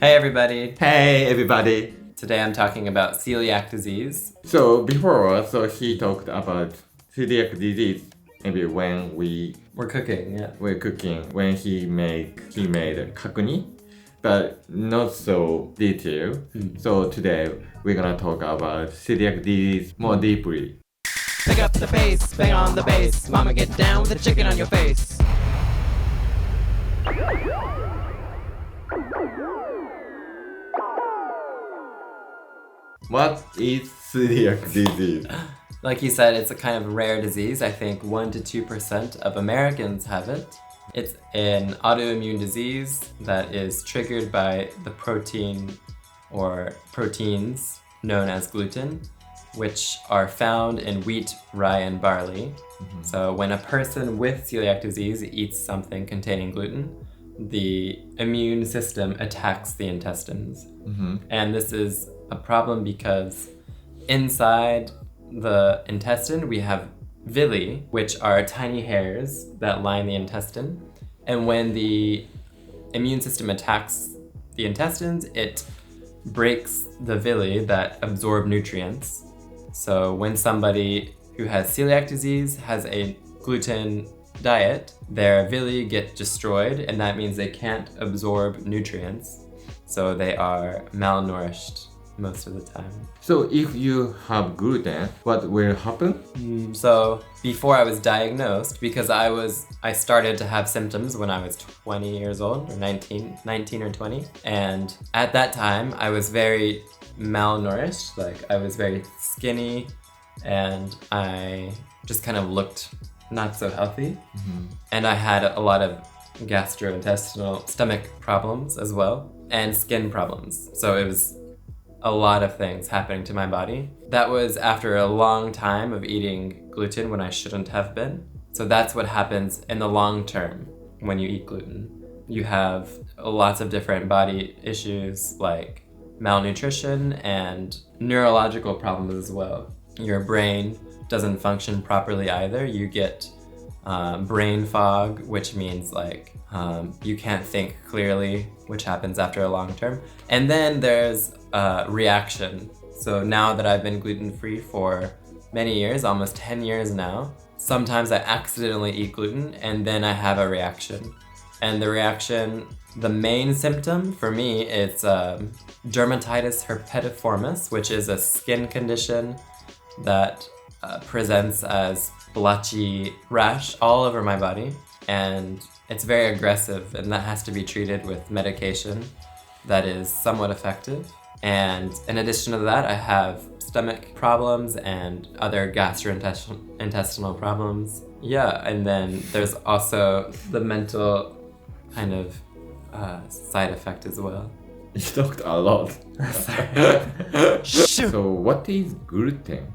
Hey everybody! Hey everybody! Today I'm talking about celiac disease. So before, he talked about celiac disease. Maybe when We're cooking, yeah. were cooking, when he made kakuni, but not so detailed. So today we're gonna talk about celiac disease more deeply. Pick up the pace, bang on the bass. Mama, get down with the chicken on your face. What is celiac disease? Like you said, it's a kind of rare disease. I think 1 to 2% of Americans have it. It's an autoimmune disease that is triggered by the protein or proteins known as gluten, which are found in wheat, rye, and barley. So when a person with celiac disease eats something containing gluten, the immune system attacks the intestines. And this is a problem because inside the intestine we have villi, which are tiny hairs that line the intestine. And when the immune system attacks the intestines, it breaks the villi that absorb nutrients. So when somebody who has celiac disease has a gluten diet, their villi get destroyed, and that means they can't absorb nutrients. So they are malnourished most of the time. So if you have gluten, what will happen? So before I was diagnosed, because I started to have symptoms when I was 20 years old, or 19 or 20. And at that time, I was very malnourished. Like I was very skinny and I just kind of looked not so healthy. And I had a lot of gastrointestinal stomach problems as well, and skin problems. So it was a lot of things happening to my body. That was after a long time of eating gluten when I shouldn't have been. So that's what happens in the long term when you eat gluten. You have lots of different body issues like malnutrition and neurological problems as well. Your brain doesn't function properly either. You get brain fog, which means like you can't think clearly, which happens after a long term. And then there's reaction. So now that I've been gluten-free for many years, almost 10 years now, sometimes I accidentally eat gluten and then I have a reaction. And the reaction, the main symptom for me is dermatitis herpetiformis, which is a skin condition that presents as blotchy rash all over my body. And it's very aggressive, and that has to be treated with medication that is somewhat effective. And in addition to that, I have stomach problems and other gastrointestinal problems. Yeah, and then there's also the mental kind of side effect as well. You talked a lot. So what is gluten?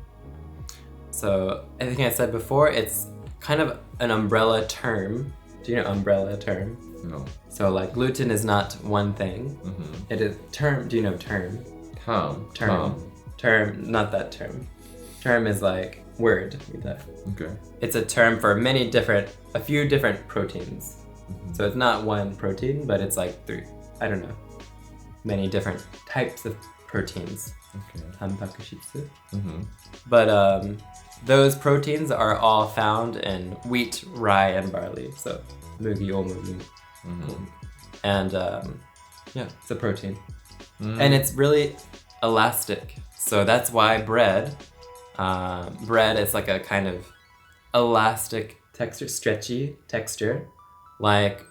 So I think I said before, it's kind of an umbrella term. Do you know umbrella term? No. So like gluten is not one thing. It is term. Do you know term? Term, not that term. Term is like word. Okay. It's a term for a few different proteins. So it's not one protein, but it's like many different types of proteins. Okay. Tanpakushitsu. But those proteins are all found in wheat, rye, and barley. So mugi, omugi. And it's a protein. And it's really elastic. So that's why bread is like a kind of elastic texture, stretchy texture. Like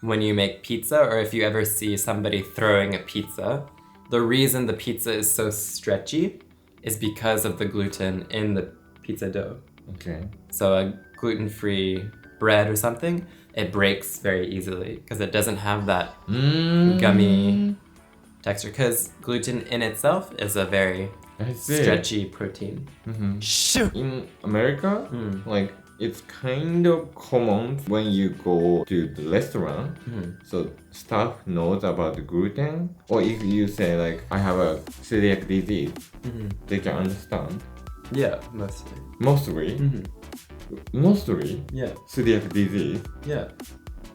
when you make pizza, or if you ever see somebody throwing a pizza, the reason the pizza is so stretchy is because of the gluten in the pizza dough. Okay. So a gluten-free bread or something, it breaks very easily because it doesn't have that gummy texture. Because gluten in itself is a very stretchy protein. In America, like it's kind of common when you go to the restaurant. So staff knows about the gluten, or if you say like I have a celiac disease, they can understand. Yeah, mostly. Mostly Yeah. celiac disease. Yeah,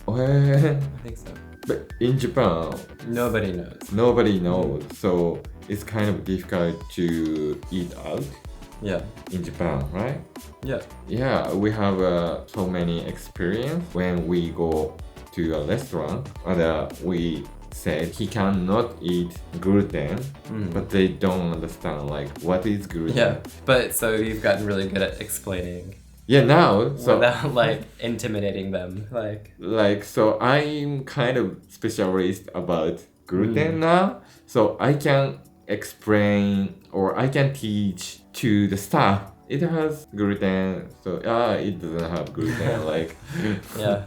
I I think so. But in Japan, Nobody knows. nobody knows, so it's kind of difficult to eat out Yeah. in Japan, right? Yeah. Yeah, we have so many experience when we go to a restaurant and we said he cannot eat gluten, but they don't understand like what is gluten. Yeah. But so you've gotten really good at explaining Yeah, now so without like intimidating them. so I'm kind of specialist about gluten now, so I can explain or I can teach to the staff. It has gluten, so it doesn't have gluten. Like Yeah.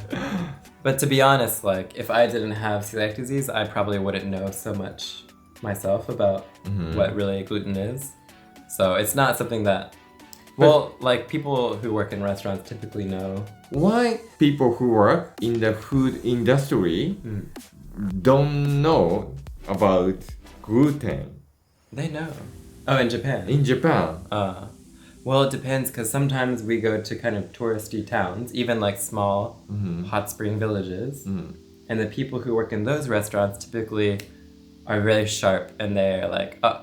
But to be honest, like if I didn't have celiac disease, I probably wouldn't know so much myself about what really gluten is. So it's not something that, well, like people who work in restaurants typically know. why people who work in the food industry don't know about gluten They know. Oh, in Japan. in Japan? Well, it depends because sometimes we go to kind of touristy towns, even like small hot spring villages. And the people who work in those restaurants typically are really sharp and they're like, oh,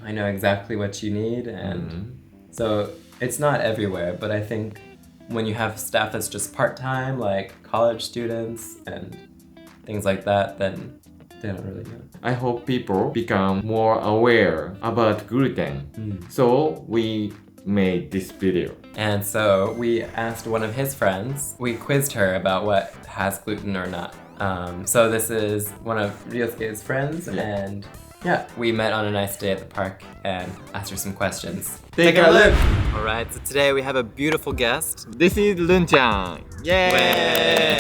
I know exactly what you need. And so it's not everywhere, but I think when you have staff that's just part-time, like college students and things like that, then they don't really know. I hope people become more aware about gluten. So we made this video. And so we asked one of his friends, we quizzed her about what has gluten or not. So this is one of Ryosuke's friends, and yeah, we met on a nice day at the park and asked her some questions. Take a look. Alright, so today we have a beautiful guest. This is Run-chan.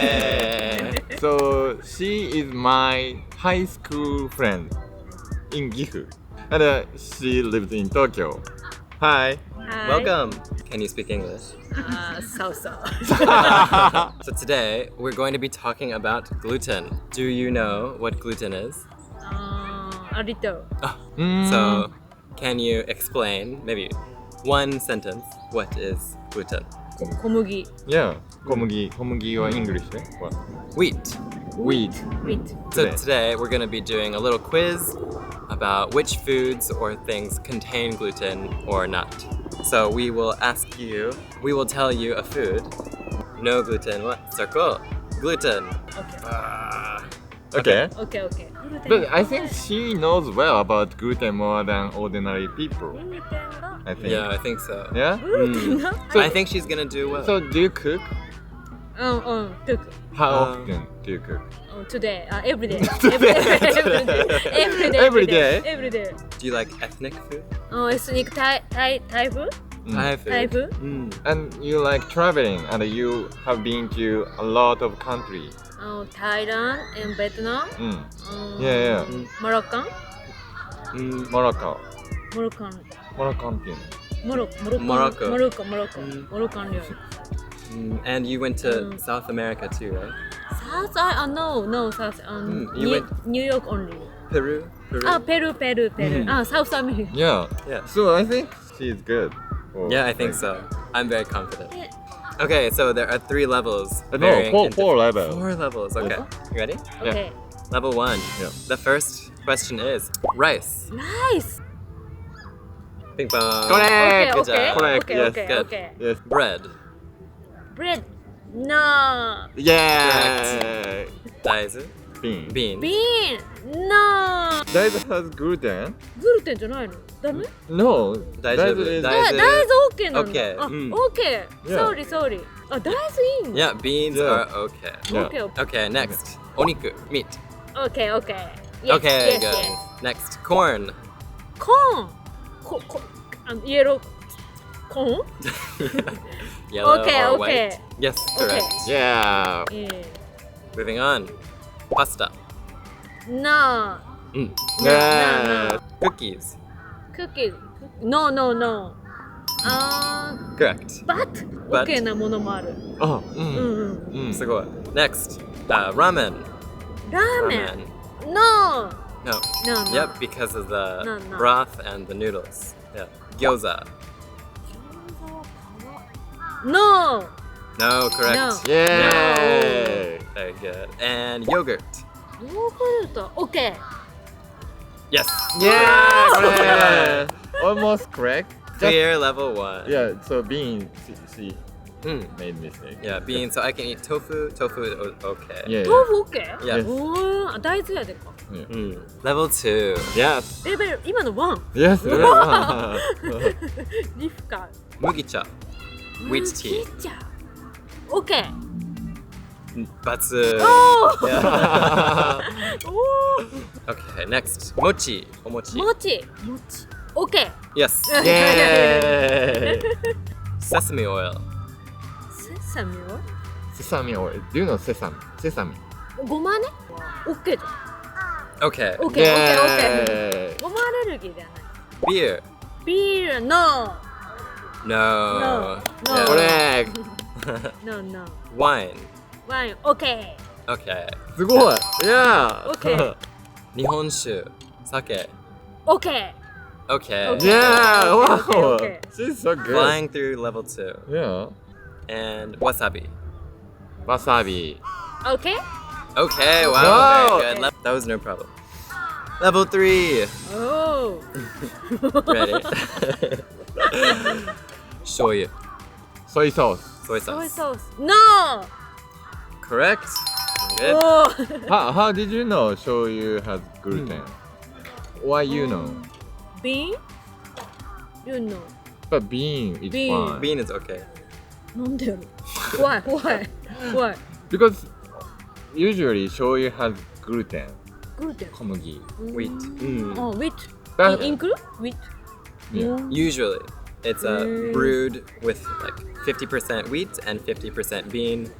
Yay! So she is my high school friend in Gifu, and she lives in Tokyo. Hi. Hi. Welcome! Can you speak English? So. So today we're going to be talking about gluten. Do you know what gluten is? A little. So, can you explain, maybe one sentence, what is gluten? 小麦 Yeah, 小麦は English ね。What? Wheat. Wheat. wheat. So today we're going to be doing a little quiz about which foods or things contain gluten or not. So we will tell you a food. No gluten, what? Circle. Gluten. Okay. Okay. But I think she knows well about gluten more than ordinary people. I think. Yeah, I think so. Yeah? I think she's going to do well. So do you cook? Cook. How often do you cook? Today. Every day. Every day? Every day. Do you like ethnic food? Ethnic Thai food. Thai food. Thai food. And you like traveling and you have been to a lot of countries. Thailand and Vietnam. Yeah. Moroccan. Morocco. Moroccan. Moroccan っていうの Morocco. Moroccan. And you went to South America too, right? South. No. South. You went- New York only. Peru? Peru. South America. Yeah. Yeah. So I think she's good. for, Yeah, I think like- so. I'm very confident. Okay, so there are 3 levels. No, varying in four levels. 4 levels, okay. You ready? Okay. Level 1. Yeah. The first question is rice. Nice. Ping pong. Correct. Good job. Correct, yes. Good. Okay. Yes. Bread. Bread. No. Yeah. Daizu. Bean. Bean. Bean. No. Daisuke has gluten. グルテンじゃないの？ダメ？ No. 大丈夫。 Daisuke is- 大大豆 OK なんだ。 OK あ、うん OK。 Yeah. Sorry。あ、大豆いいの？ Yeah, beans Yeah. are okay. Yeah. OK。Okay, next. Oniku. Meat. OK。Yes, Okay, yes, good. yes. Next, corn. コーン。イエローコーン？ Yellow Okay, or okay. white. Yes, correct. Yeah. Moving on. Pasta. No. Yeah. Cookies. Cookies. No. Correct. But But- OK なものもある。あ、So go on. Next, ramen. ラーメ Ramen. ン。No. No. No. Yep, because of the No. broth and the noodles. Yeah. Gyoza. No. No, correct. No. Yeah. Very good. And yogurt. ヨーグルト OK Yes. Yeah, almost correct. Clear level 1. Yeah, so bean, she Mm. made mistake. Yeah, beans. So I can eat tofu. Tofu is okay. Yeah, 豆腐 OK? Yes. 大豆やでか yeah. Mm. Level 2. Yes. レベル今の1 Yes. リフカ麦茶. Wheat tea. 麦茶 OK Batsu. お Yeah. お Okay, next. Mochi. Omochi. もち OK Yes. Yay! Sesame oil. セサミは Sesame oil. Do you know sesame? Sesame. ごまね OK じゃん Okay. OK OK OK Yay! ごまアレルギーではない Beer. ビール No No. No. Yeah. Correct. No No Wine. ワイン OK Okay. すごい Yeah! OK Nihonshu. Sake. OK Okay. Okay. Yeah! Wow! Okay. She's so good. Flying through level 2. Yeah. And wasabi. Wasabi. OK Okay, wow. Wow. Very good. That was no problem. Level 3. Oh Ready? Shoyu. Soy sauce. Soy Soy sauce. sauce No Correct. Good. Oh How did you know shoyu has gluten? Why you know? Bean You know But bean is Bean. fine. Bean is okay. なんでやろ Why Because usually shoyu has gluten. グルテン 小麦. Wheat. Mm. Oh wheat That- Include wheat Yeah. Usually, it's Mm. brewed with like 50% wheat and 50% bean.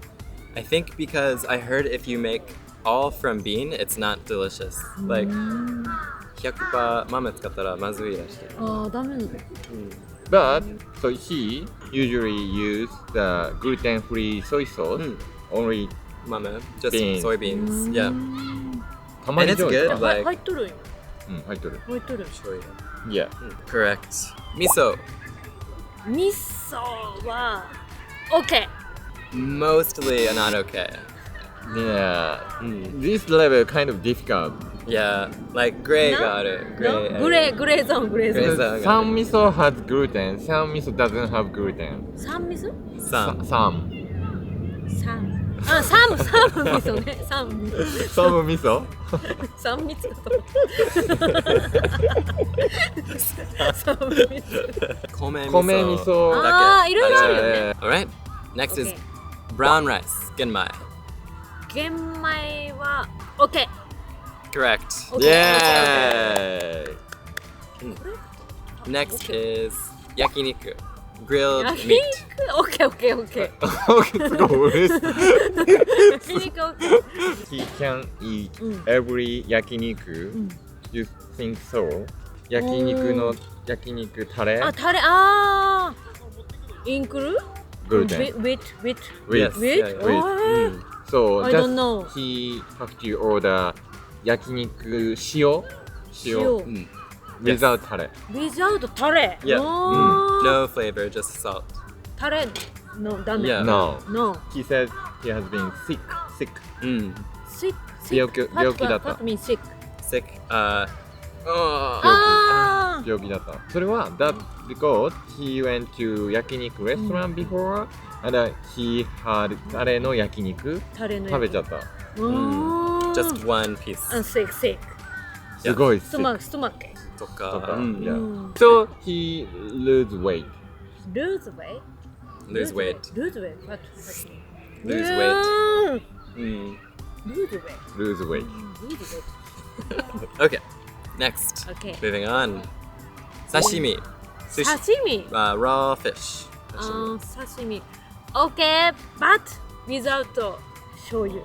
I think because I heard if you make all from bean, it's not delicious. Like, 100% 豆使ったらまずいらしい。ああダメなの But so he usually use the gluten-free soy sauce. Mm. Only Mame, just Bean. soybeans. Yeah. たまに And it's 醤油 good. かは Like- 入っとるんよ入ってる。入っとる Shoyu. Yeah. Correct. Miso. 味噌は OK Mostly not okay. Yeah. Mm. This level kind of difficult. Yeah, like gray No? got it. グレーグレーゾーングレーゾー Gray ン zone. Some miso has gluten. Some miso doesn't have gluten. サン味噌 Some. Some. サンあサム味噌ねサム Some miso. サン味噌だサム味噌 Kome miso. 米味噌。あーいろいろあるよね Alright. Next is Okay. brown rice. Genmai. 玄米は OK Correct. Okay. Yay! Next Okay. is yakiniku. Grilled 焼 meat. 肉 OK すごい嬉しい。焼肉 OK He can eat うん every 焼肉。ん You think so? 焼肉の焼肉タレ。あタレあーインクル gluten. with With Yes. with Yeah, yeah. with. Oh. So I just don't know. he have to order 焼肉塩塩 Mm. without タレ。 without タレ Yeah. あー No flavor, just salt. タレのダメ Yeah. No. No He said he has been sick. Mm. sick 病気だった What means sick Sick. Oh. あー病気だった。それは that because he went to 焼肉 restaurant before and he had タレの焼肉タレの食べちゃった。Just one piece. sick すごいス sick トマックとか。 Mm. Yeah. So he lose weight. lose weight Lose weight. lose weight what Lose weight. weight Mm. lose weight Lose weight. lose weight Okay. Next. Okay. Moving on. Sashimi. Sushi. 刺身 Raw fish. 刺身 OK but without 醤油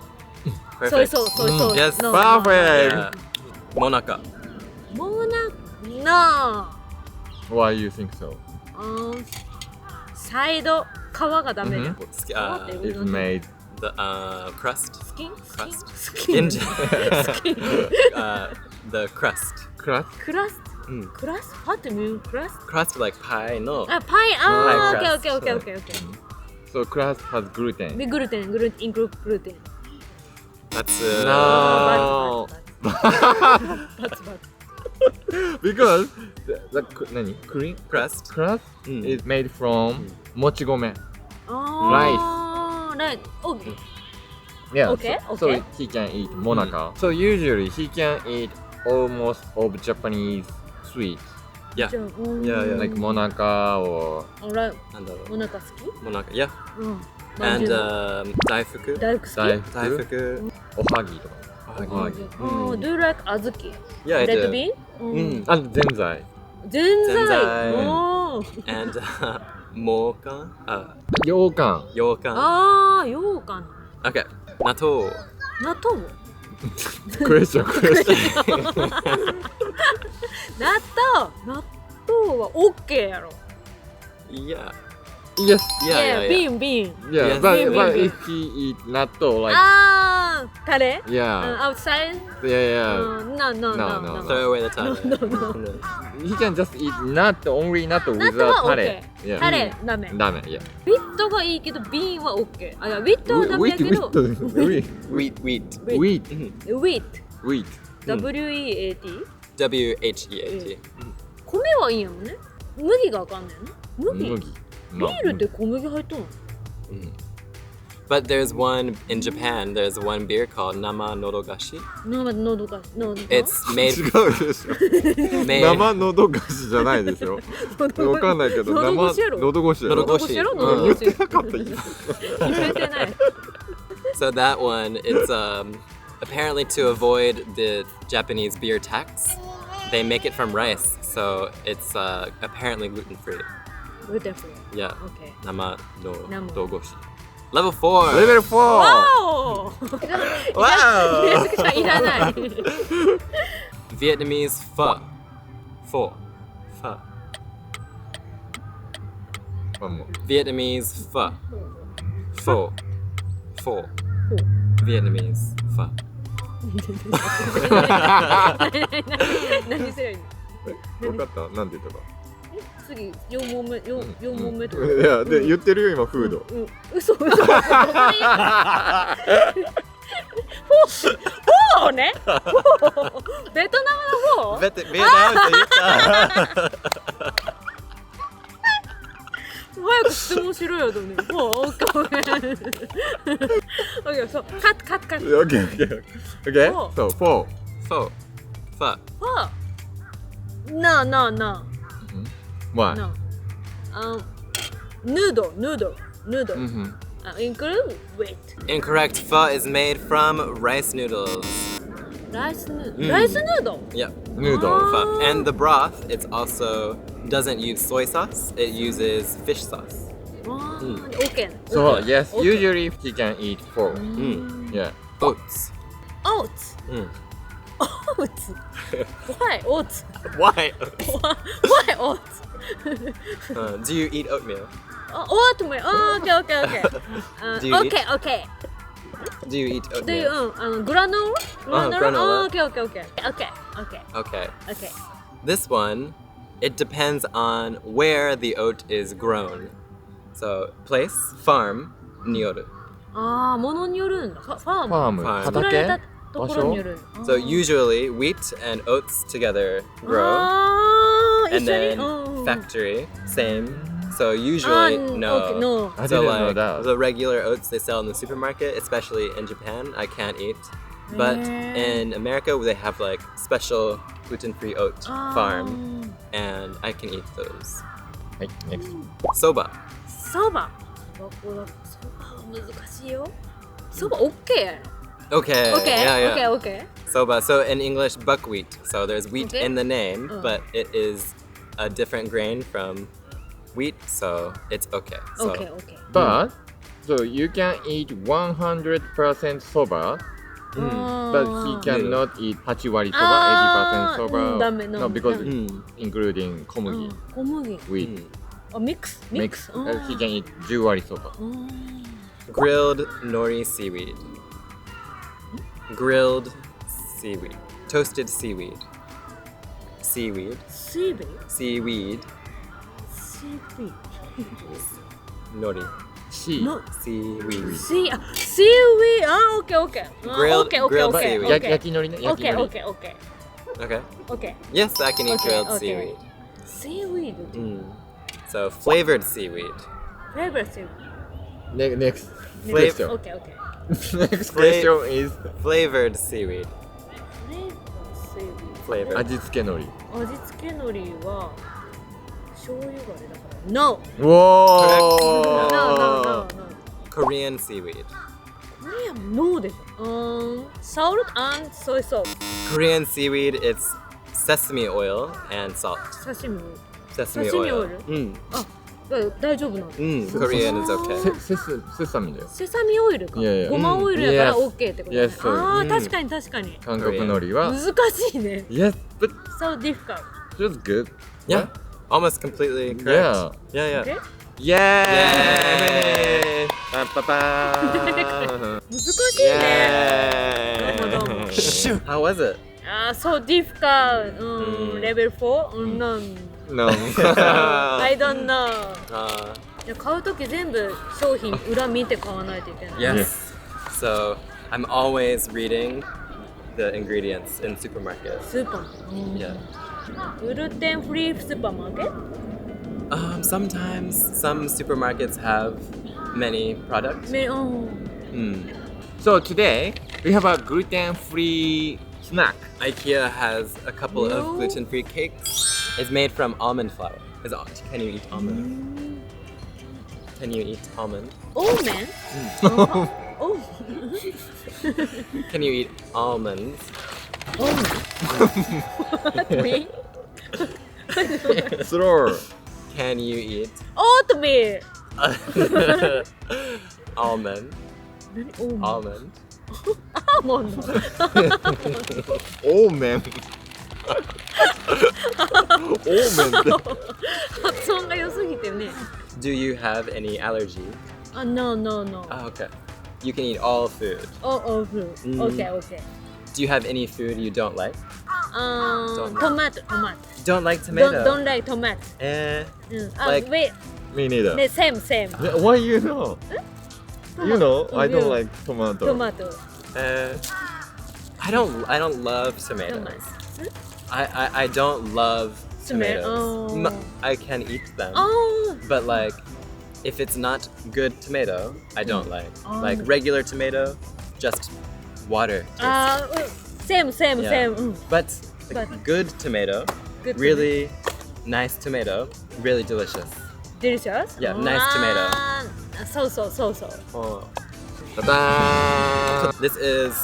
Perfect. ソイソー Yes. No, Perfect. Yeah. Monaka. もうな Why you think so? サイド皮がダメじゃん It's made The crust. スキン Crust. スキン Skin. The crust. crust. クラス Mm. クラス What do you mean クラス Crust like pie. No. あパイあー Pie OK crust. OK OK OK So crust has gluten. でグルテンインクルードグルテン That's No. バツバツ Because the cream crust. crust is made from mochigome. あーライオッ Yeah. Okay, So okay. he can eat monaka. So usually he can eat almost all Japanese sweets Yeah. じゃあ Yeah, yeah. like monaka or ライ And お腹好き monaka. Yeah. うん。 And 大 daifuku. 福好き daifuku, Daifuku. おはぎとか。おはぎ。あー Do you like 小豆 Yeah, I Red do. bean? うん。 Mm. あとぜんざい。ぜんざい。ぜんざいおー And mokan. 羊羹。 Yokan. あー、羊羹。 Okay. Natto. 納豆もクエスチョンクエスチョン。納豆は OK やろ。 Yeah. Yes. Yeah, yeah, ビ yeah. ンビン。 Yeah, Yes. but Bean, bean, if he eat natto like あー、タレ yeah, outside? yeah, うん、no, no, No, no, no. Throw away the tare. he can just eat nut only natto 納 without 豆は tare. OK。 Yeah. タレ、ダメ。ダメ。Yeah. ウィットがいいけど、ビンは OK。あ、いや、ウィットはダメやけど、ウ wheat Wheat. wheat ィット。 wheat W-E-A-T? WHEAT. 米はいいんやもんね。麦があかんねんね。麦。ビ麦。ールって小麦入っとんの But there's one in Japan. There's one beer called Nama Nodogashi. 喉が。 It's made 違うでしょ。 made 生のどかしじゃないでしょ。わかんないけど喉越しやろ。のど越しやろ。喉喉越しやろうん喉越し。言ってなかった今。言えてない。 So that one, it's apparently to avoid the Japanese beer tax. They make it from rice, so it's apparently gluten free. グルテンフリー。 Yeah. OK。 Nama no Nama. dogoshi. Level 4. レベル4。わお。めちゃくちゃいらない。 Vietnamese pho. Pho. Pho. もう Vietnamese pho. Pho. Pho. Vietnamese pho. 何すればいいの？分かった。なんて言ったか。次4問目四問目とか。いやで言ってるよ今フード。うん。嘘。フォーね。フォー。ベトナムのフォー。早く質問しろよとね。もうオッケー。オッケー。そう。カット。オッケーオッケーオッケー。Four. そう4。 Pho. Pho. フォー。なあ。Why? No. Noodle. Mhm. Include wait. Incorrect. Pho is made from rice noodles. Rice noodle. Yep. Noodle. Pho. And the broth, it's also doesn't use soy sauce. It uses fish sauce. Okay. So yes, Okay. usually he can eat 4. Yeah. Oats. Oats. Mm. Oats. Why oats? Why? Why oats? Do you eat oatmeal? Oatmeal. Okay. Do you eat- Okay. Do you eat Do you oatmeal? granola? granola. Okay. Okay. Okay. This one, it depends on where the oat is grown. So, place, farm, nyoru. ああ、ものによるんだ。ファーム。ファーム。ファーム作られた畑。ところによる。 So usually wheat and oats together grow, ああ、 and 一緒 then に。うん factory, same. So usually okay, no. I So didn't know like that. the regular oats they sell in the supermarket, especially in Japan, I can't eat. But in America, they have like special gluten-free oat farm, and I can eat those. はい、next. Soba. そば。そば難しいよ。そば OK やろ。 Okay. Okay. Yeah, yeah. Okay. Soba. So in English, buckwheat. So there's wheat Okay. in the name, Oh. but it is a different grain from wheat, so it's okay. So Okay. But so you can eat 100% soba, but he cannot eat 8割そば、80% そば。ダメな。 No, because ダメ including 小麦、小麦。 wheat, あ、ミックス。 mix. He can eat 10割そば。 grilled nori seaweed. Grilled seaweed. Toasted seaweed. Seaweed. シービー。 Seaweed. シービー。 Nori. C. の Seaweed. シー seaweed. Okay, okay. Grilled- okay, okay, grilled okay, seaweed. okay. 焼き海苔ね、焼き Okay, 海苔。 okay, okay, Okay. okay. Yes, I can eat Okay, grilled okay. seaweed. Seaweed. So flavored seaweed. Flavor seaweed. Next Flav- question. Okay, okay. Next question is Flavored seaweed. Flavor seaweed. Flavored. 味付け海苔。味付け海苔は醤油があれだから。No. Oh. お No, no, no, ー no. Korean seaweed. Korean, no でしょ。Salt and soy sauce. Korean seaweed, it's sesame oil and salt. 刺身。 Sesame Sesame oil. oil? Mm. 大丈夫なの。 Korean is okay. セサミだよ。セサミオイルか。いやいやごまオイルやから Yes. OK ってことね。 Yes, sir. ああ、確かに確かに。韓国海苔は。難しいね。 Yes, but So difficult. just good. Yeah. Almost completely correct. Yeah. Yeah, yeah. Okay? Yay! パパパーン。難しいね。どうもどうも。 How was it? So difficult. Level 4? No. I don't know. Uh, 買うとき全部商品裏見て買わないといけない。 yes. So I'm always reading the ingredients in supermarkets. スーパー。 Yeah. グルテンフリースーパーマーケット Sometimes some supermarkets have many products. So today we have a gluten-free snack. IKEA has a couple No. of gluten-free cakes. It's made from almond flour. Can you eat almond? Can you eat almond? オーメンお Can you eat almonds? オーメン Slow. Can you eat オートミール almond? 何オーメン Almond? アーモンド Almond. Almond. 発音が良すぎてね Do you have any allergy? No, no, no. Oh, okay. You can eat all food. Oh, fruit. Okay, okay. Do you have any food you don't like? Tomato. Don't like tomato. Don't like tomato. Like- Wait, Me neither. same. Why you know? You know, I don't you. like tomato. Tomato. I don't love tomatoes. I don't love tomatoes. Oh. I can eat them. Oh, But like, if it's not good tomato, I don't like. Oh. Like regular tomato, just water. same. Yeah. But But- good tomato, Good really nice tomato, really delicious. Delicious? Yeah, nice tomato. そう。 Oh. Ta-da! This is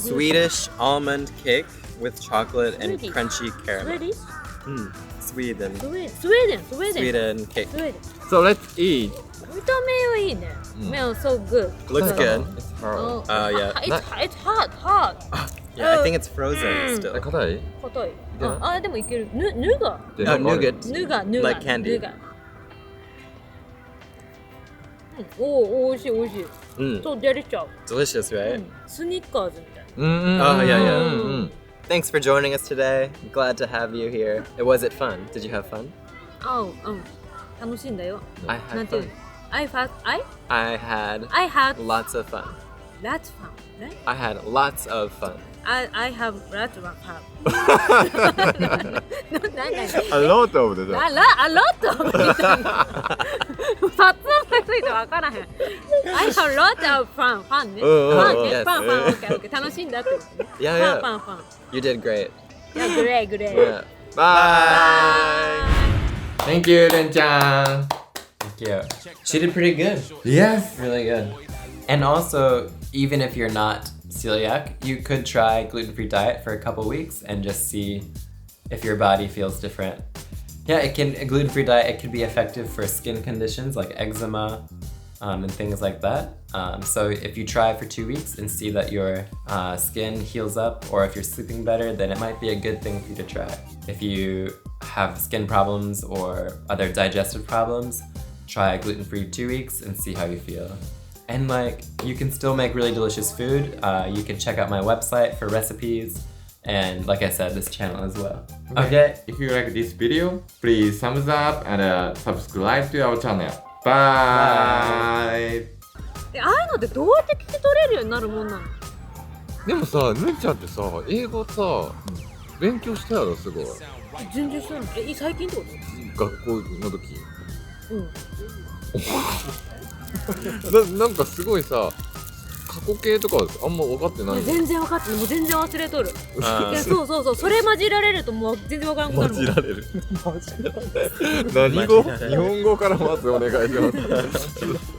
Swedish almond cake with chocolate and Swedish. crunchy caramel. Ready? Sweden. Sweden Cake. So let's eat. 見た目はいいね。Smells so good. Looks good. It's hard. Yeah. It's hot. Yeah, I think it's frozen still. 硬い？硬い。でもいける。ヌガ。で Oh, なんかある nougat. ヌガ。 Like candy. ヌガ。おいしい。Mm. そう、デリシャ Delicious, right? スニッカーズみたいな。うんうんうん Oh, yeah, yeah. うんうん Thanks for joining us today. Glad to have you here. Was it fun? Did you have fun? 楽しいんだよ。 I な had んていう fun. の I had I had lots of fun. lots fun. Right? I had lots of fun. I have lots of fun. A lot of the A lot of 発音がついてわからへん。I have lots of fun. ファンね。ファンね。 yes. ファン。OK。楽しんだってことね。 Yeah, フ yeah. ァン。 You did great. Yeah, great. Yeah. Bye! Thank you, れんちゃん Thank you. She did pretty good. Yes! Really good. And also, even if you're not celiac, you could try gluten-free diet for a couple weeks and just see if your body feels different. Yeah, a gluten-free diet, it can be effective for skin conditions like eczema and things like that. So if you try for 2 weeks and see that your skin heals up, or if you're sleeping better, then it might be a good thing for you to try. If you have skin problems or other digestive problems, try gluten-free 2 weeks and see how you feel. And you can still make really delicious food. You can check out my website for recipes, and like I said, this channel as well. Okay. If you like this video, please thumbs up and subscribe to our channel. Bye. ああいうのってどうやって聞き取れるようになるもんなの？でもさ、ぬんちゃんってさ、英語さ、勉強したやろ、すごい。全然してない。最近ってこと？学校の時。うん。なんかすごいさ、過去形とかあんま分かってない。全然分かってない。もう全然忘れとる。あーいや、そうそうそう。それ混じられるともう全然分からんくなるもん。れる。何語？日本語からまずお願いします。